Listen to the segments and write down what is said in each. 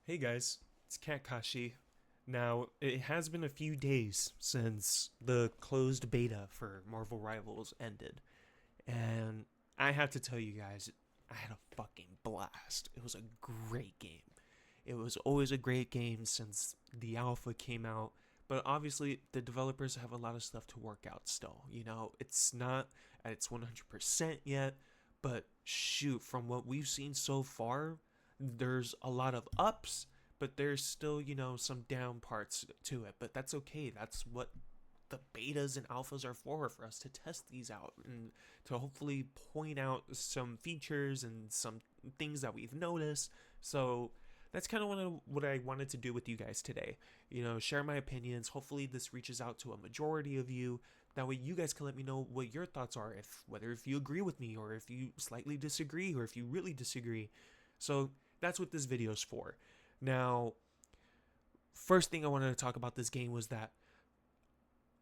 Hey guys, it's Katkashi. Now, it has been a few days since the closed beta for Marvel Rivals ended, and I have to tell you guys, I had a fucking blast. It was a great game. It was always a great game since the alpha came out, but obviously the developers have a lot of stuff to work out still. It's not at its 100% yet, but shoot, from what we've seen so far, there's a lot of ups, but there's still, some down parts to it. But that's okay. That's what the betas and alphas are for us to test these out and to hopefully point out some features and some things that we've noticed. So that's kind of what I wanted to do with you guys today. Share my opinions. Hopefully this reaches out to a majority of you. That way you guys can let me know what your thoughts are, if you agree with me or if you slightly disagree or if you really disagree. So that's what this video is for. Now, first thing I wanted to talk about this game was that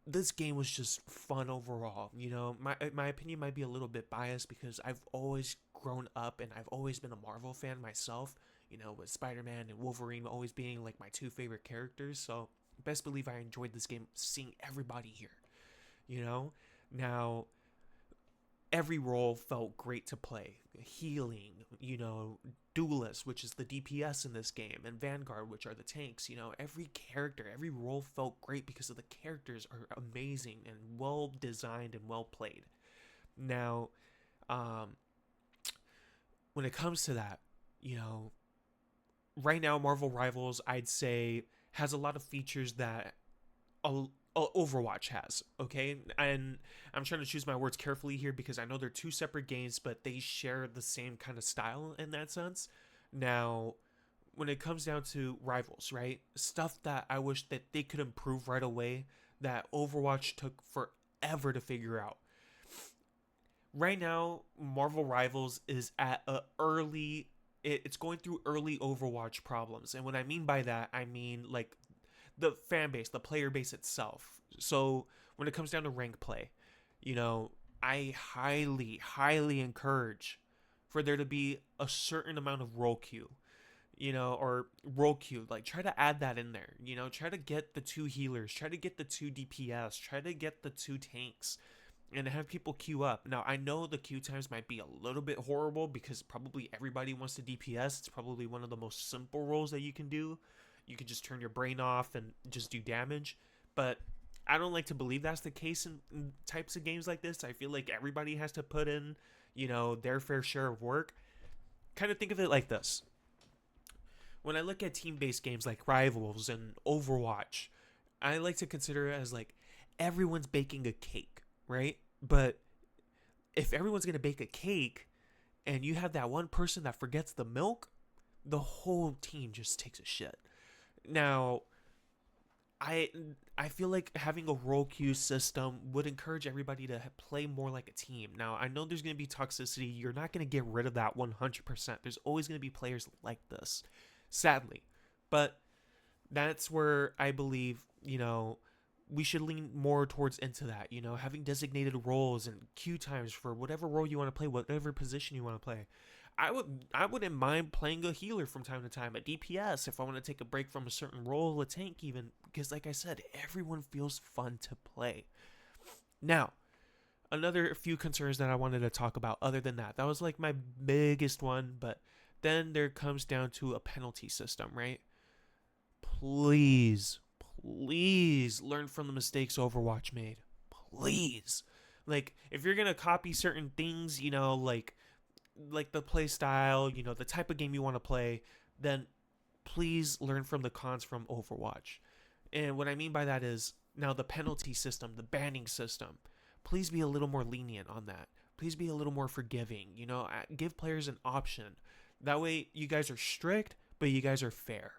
this game was just fun overall. My opinion might be a little bit biased because I've always grown up and I've always been a Marvel fan myself. With Spider-Man and Wolverine always being like my two favorite characters. So best believe I enjoyed this game seeing everybody here. You know, now every role felt great to play. Healing, Duelist, which is the DPS in this game, and Vanguard, which are the tanks. Every character, every role felt great because of the characters are amazing and well designed and well played. Now, um, when it comes to that, you know, right now Marvel Rivals, I'd say, has a lot of features that Overwatch has, okay? And I'm trying to choose my words carefully here because I know they're two separate games, but they share the same kind of style in that sense. Now, when it comes down to Rivals, right? Stuff that I wish that they could improve right away that Overwatch took forever to figure out. Right now, Marvel Rivals is at a early it's going through early Overwatch problems. And what I mean by that, I mean like the fan base, the player base itself. So when it comes down to rank play, I highly, highly encourage for there to be a certain amount of role queue, or role queue. Like try to add that in there. Try to get the two healers, try to get the two DPS, try to get the two tanks, and have people queue up. Now I know the queue times might be a little bit horrible because probably everybody wants to DPS. It's probably one of the most simple roles that you can do. You could just turn your brain off and just do damage. But I don't like to believe that's the case in types of games like this. I feel like everybody has to put in, their fair share of work. Kind of think of it like this. When I look at team-based games like Rivals and Overwatch, I like to consider it as like everyone's baking a cake, right? But if everyone's going to bake a cake and you have that one person that forgets the milk, the whole team just takes a shit. Now, I I feel like having a role queue system would encourage everybody to play more like a team. Now, I know there's going to be toxicity. You're not going to get rid of that 100%. There's always going to be players like this, sadly. But that's where I believe, we should lean more towards into that, having designated roles and queue times for whatever role you want to play, whatever position you want to play. I wouldn't mind playing a healer from time to time, a DPS if I want to take a break from a certain role, a tank even, because like I said, everyone feels fun to play. Now, another few concerns that I wanted to talk about other than that. That was like my biggest one, but then there comes down to a penalty system, right? Please, please learn from the mistakes Overwatch made. Please. Like if you're going to copy certain things, like the play style, the type of game you want to play, then please learn from the cons from Overwatch. And what I mean by that is now the penalty system, the banning system. Please be a little more lenient on that. Please be a little more forgiving. Give players an option. That way you guys are strict, but you guys are fair.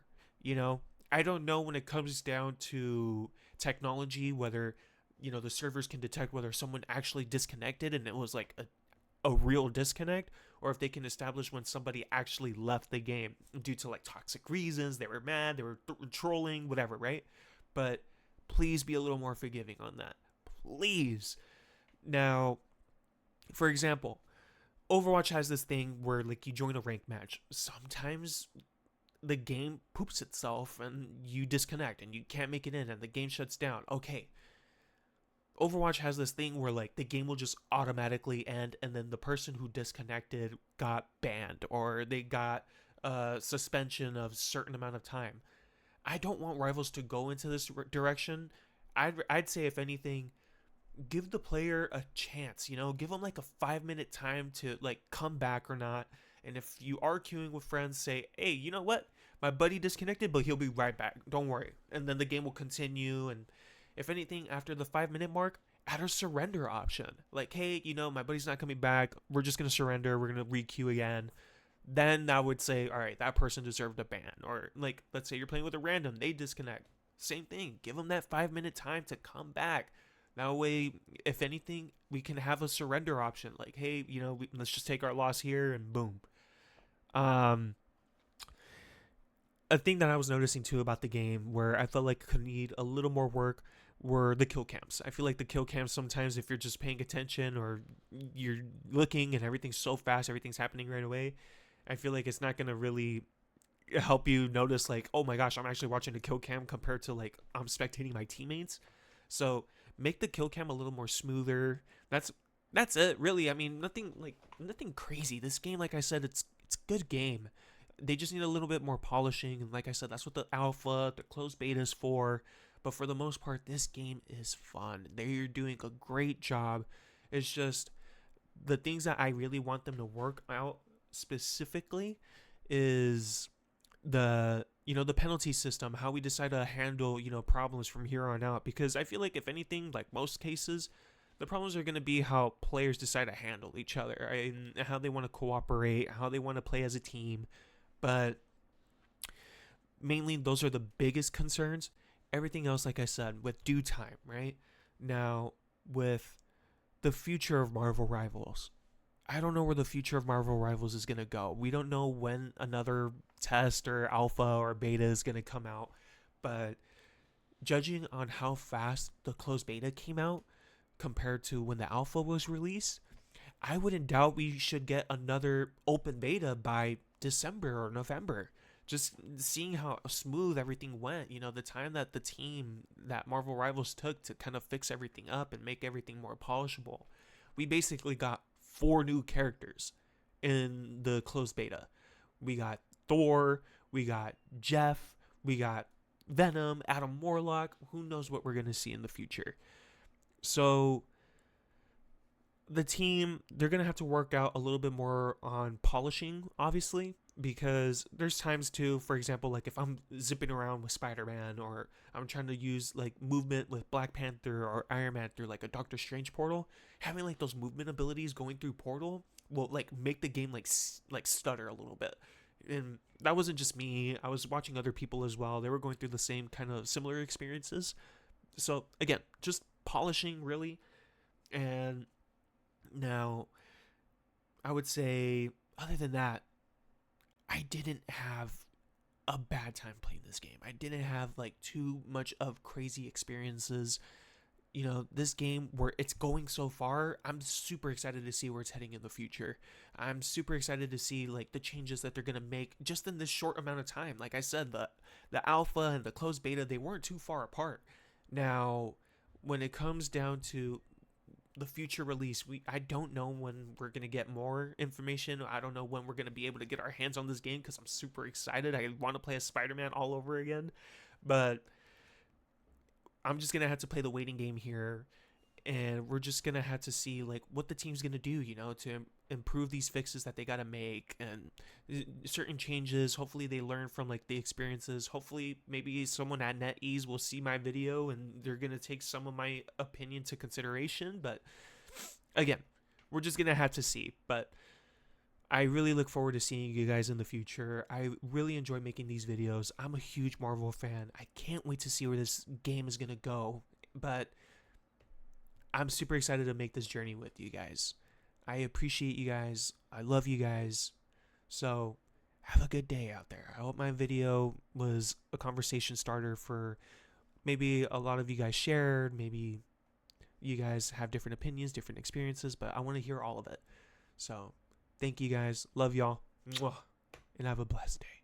You know, I don't know when it comes down to technology whether the servers can detect whether someone actually disconnected and it was like a real disconnect, or if they can establish when somebody actually left the game due to like toxic reasons, they were mad, they were trolling, whatever, right? But please be a little more forgiving on that. Please. Now, for example, Overwatch has this thing where like you join a rank match. Sometimes the game poops itself and you disconnect and you can't make it in and the game shuts down. Okay, Overwatch has this thing where like the game will just automatically end, and then the person who disconnected got banned or they got a suspension of certain amount of time. I don't want Rivals to go into this direction. I'd say, if anything, give the player a chance. Give them like a 5 minute time to like come back or not. And if you are queuing with friends, say, hey, you know what? My buddy disconnected, but he'll be right back. Don't worry. And then the game will continue. And if anything, after the 5 minute mark, add a surrender option. Like, hey, my buddy's not coming back. We're just going to surrender. We're going to re-queue again. Then I would say, all right, that person deserved a ban. Or like, let's say you're playing with a random, they disconnect. Same thing. Give them that 5 minute time to come back. That way, if anything, we can have a surrender option. Like, hey, let's just take our loss here and boom. A thing that I was noticing too about the game where I felt like could need a little more work were the kill cams. I feel like the kill cams sometimes, if you're just paying attention or you're looking and everything's so fast, everything's happening right away, I feel like it's not going to really help you notice like, oh my gosh, I'm actually watching a kill cam compared to like I'm spectating my teammates. So make the kill cam a little more smoother. That's it, really. I mean, nothing crazy. This game, like I said, it's a good game. They just need a little bit more polishing, and like I said, that's what the alpha, the closed beta is for. But for the most part, this game is fun. They're doing a great job. It's just the things that I really want them to work out specifically is the penalty system, how we decide to handle problems from here on out. Because I feel like, if anything, like most cases, the problems are going to be how players decide to handle each other, right? And how they want to cooperate, how they want to play as a team. But mainly those are the biggest concerns. Everything else, like I said, with due time, right? Now, with the future of Marvel Rivals, I don't know where the future of Marvel Rivals is going to go. We don't know when another test or alpha or beta is going to come out. But judging on how fast the closed beta came out compared to when the alpha was released, I wouldn't doubt we should get another open beta by December or November. Just seeing how smooth everything went, the time that the team that Marvel Rivals took to kind of fix everything up and make everything more polishable. We basically got 4 new characters in the closed beta. We got Thor, we got Jeff, we got Venom, Adam Warlock. Who knows what we're going to see in the future. So the team, they're going to have to work out a little bit more on polishing, obviously, because there's times too, for example, like if I'm zipping around with Spider-Man, or I'm trying to use like movement with Black Panther or Iron Man through like a Doctor Strange portal, having like those movement abilities going through portal will like make the game like stutter a little bit. And that wasn't just me. I was watching other people as well. They were going through the same kind of similar experiences. So again, just polishing really. And now I would say, other than that, I didn't have a bad time playing this game. I didn't have like too much of crazy experiences. This game, where it's going so far, I'm super excited to see where it's heading in the future. I'm super excited to see like the changes that they're going to make just in this short amount of time. Like I said, the alpha and the closed beta, they weren't too far apart. Now, when it comes down to the future release, I don't know when we're going to get more information. I don't know when we're going to be able to get our hands on this game, because I'm super excited. I want to play as Spider-Man all over again. But I'm just going to have to play the waiting game here, and we're just going to have to see like what the team's going to do, to improve these fixes that they got to make, and certain changes. Hopefully they learn from like the experiences. Hopefully maybe someone at NetEase will see my video and they're going to take some of my opinion to consideration. But again, we're just going to have to see. But I really look forward to seeing you guys in the future. I really enjoy making these videos. I'm a huge Marvel fan. I can't wait to see where this game is going to go. But I'm super excited to make this journey with you guys. I appreciate you guys. I love you guys. So have a good day out there. I hope my video was a conversation starter for maybe a lot of you guys shared. Maybe you guys have different opinions, different experiences, but I want to hear all of it. So thank you guys. Love y'all. Mwah. And have a blessed day.